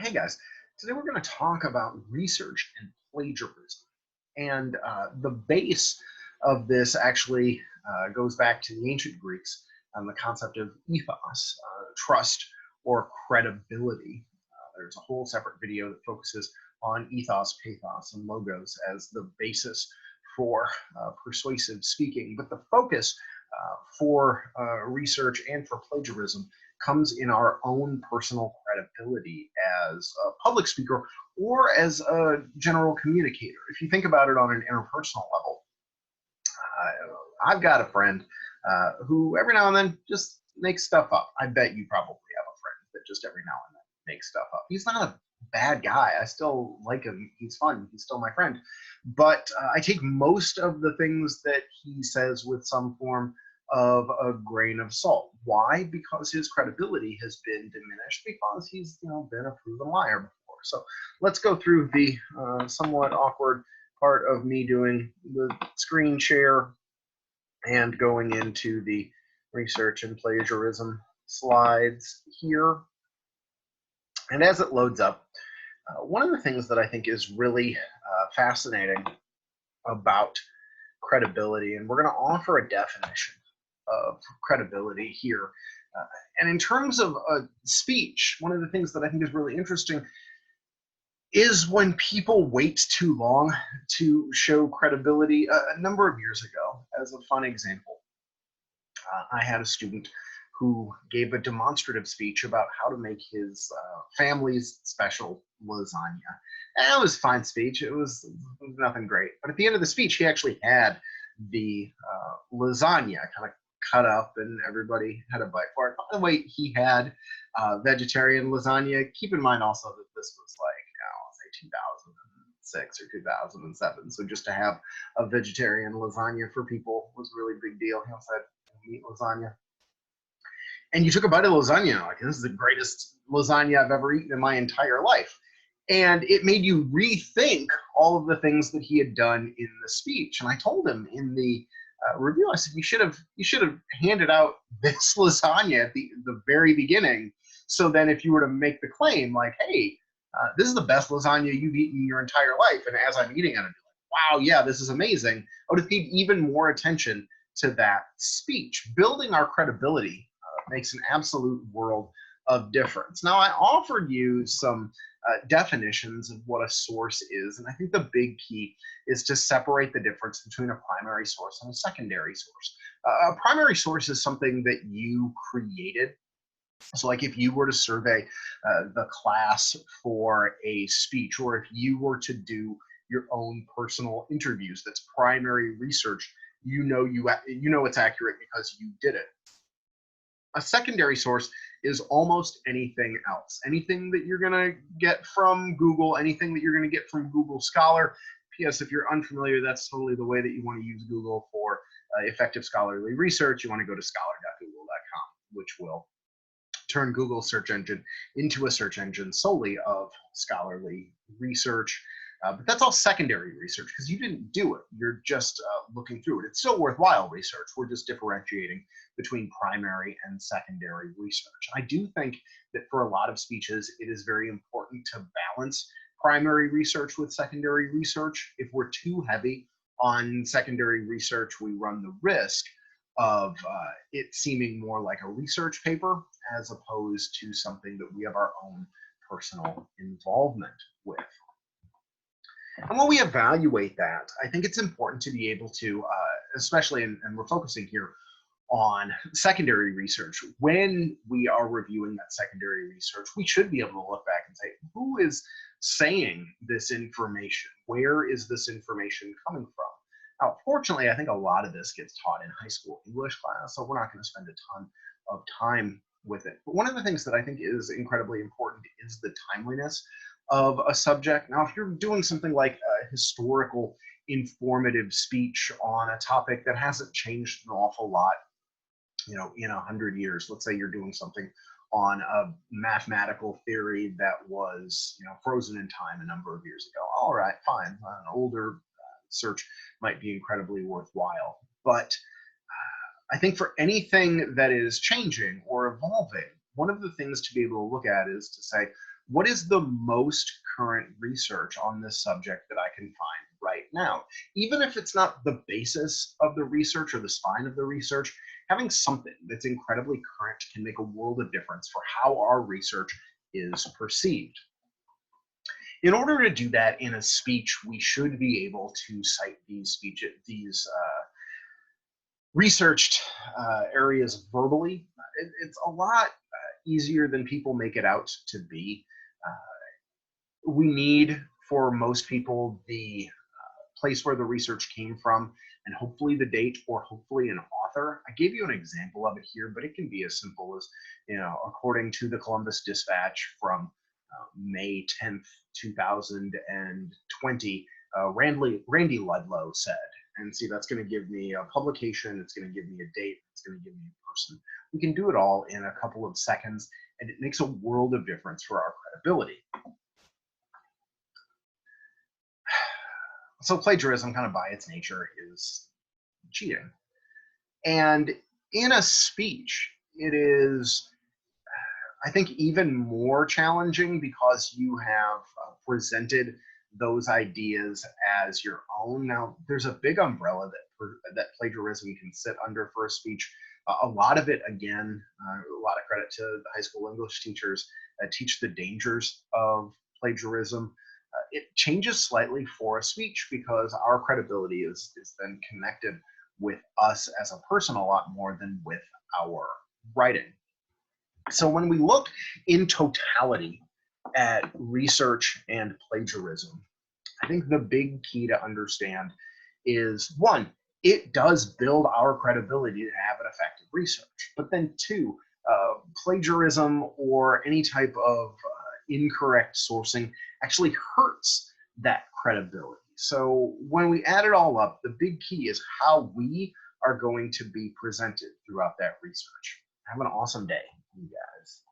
Hey guys, today we're going to talk about research and plagiarism. And the base of this actually goes back to the ancient Greeks and the concept of ethos, trust, or credibility. There's a whole separate video that focuses on ethos, pathos, and logos as the basis for persuasive speaking. But the focus for research and for plagiarism comes in our own personal credibility as a public speaker or as a general communicator. If you think about it on an interpersonal level, I've got a friend who every now and then just makes stuff up. I bet you probably have a friend that just every now and then makes stuff up. He's not a bad guy. I still like him. He's fun. He's still my friend. But I take most of the things that he says with some form of a grain of salt. Why? Because his credibility has been diminished because he's been a proven liar before. So let's go through the somewhat awkward part of me doing the screen share and going into the research and plagiarism slides here. And as it loads up, one of the things that I think is really fascinating about credibility, and we're going to offer a definition of credibility here. And in terms of speech, one of the things that I think is really interesting is when people wait too long to show credibility. A number of years ago, as a fun example, I had a student who gave a demonstrative speech about how to make his family's special lasagna. And it was a fine speech. It was nothing great. But at the end of the speech, he actually had the lasagna kind of cut up and everybody had a bite for it. By the way, he had vegetarian lasagna. Keep in mind also that this was like, I'll say 2006 or 2007. So just to have a vegetarian lasagna for people was a really big deal. He also had meat lasagna. And you took a bite of lasagna, like, this is the greatest lasagna I've ever eaten in my entire life. And it made you rethink all of the things that he had done in the speech. And I told him in the review, I said, you should have handed out this lasagna at the very beginning. So then if you were to make the claim like, hey, this is the best lasagna you've eaten in your entire life. And as I'm eating it, I'd be like, wow, yeah, this is amazing. I would have paid even more attention to that speech. Building our credibility makes an absolute world of difference. Now, I offered you some definitions of what a source is, and I think the big key is to separate the difference between a primary source and a secondary source. A primary source is something that you created. So like if you were to survey the class for a speech, or if you were to do your own personal interviews, that's primary research. You know it's accurate because you did it. A secondary source is almost anything else. Anything that you're going to get from Google, anything that you're going to get from Google Scholar. P.S. If you're unfamiliar, that's totally the way that you want to use Google for effective scholarly research. You want to go to scholar.google.com, which will turn Google's search engine into a search engine solely of scholarly research. But that's all secondary research because you didn't do it. You're just looking through it. It's still worthwhile research. We're just differentiating between primary and secondary research. I do think that for a lot of speeches, it is very important to balance primary research with secondary research. If we're too heavy on secondary research, we run the risk of it seeming more like a research paper as opposed to something that we have our own personal involvement with. And when we evaluate that, I think it's important to be able to, especially, and we're focusing here on secondary research, when we are reviewing that secondary research, we should be able to look back and say, who is saying this information? Where is this information coming from? Now, fortunately, I think a lot of this gets taught in high school English class, so we're not going to spend a ton of time with it. But one of the things that I think is incredibly important is the timeliness of a subject. Now, if you're doing something like a historical informative speech on a topic that hasn't changed an awful lot, in 100 years, let's say you're doing something on a mathematical theory that was, frozen in time a number of years ago. All right, fine. An older search might be incredibly worthwhile. But I think for anything that is changing or evolving, one of the things to be able to look at is to say, what is the most current research on this subject that I can find right now? Even if it's not the basis of the research or the spine of the research, having something that's incredibly current can make a world of difference for how our research is perceived. In order to do that in a speech, we should be able to cite these researched areas verbally. It's a lot easier than people make it out to be. We need, for most people, the place where the research came from, and hopefully the date, or hopefully an author. I gave you an example of it here, but it can be as simple as, according to the Columbus Dispatch from May 10th, 2020, Randy Ludlow said. And see, that's going to give me a publication, it's going to give me a date, it's going to give me a person. We can do it all in a couple of seconds, and it makes a world of difference for our credibility. So plagiarism, kind of by its nature, is cheating. And in a speech, it is, I think, even more challenging because you have presented those ideas as your own. Now, there's a big umbrella that plagiarism can sit under for a speech. A lot of it, again, a lot of credit to the high school English teachers that teach the dangers of plagiarism. It changes slightly for a speech because our credibility is then connected with us as a person a lot more than with our writing. So when we look in totality at research and plagiarism, I think the big key to understand is, one, it does build our credibility to have an effective research. But then two, plagiarism or any type of incorrect sourcing actually hurts that credibility. So when we add it all up, the big key is how we are going to be presented throughout that research. Have an awesome day, you guys.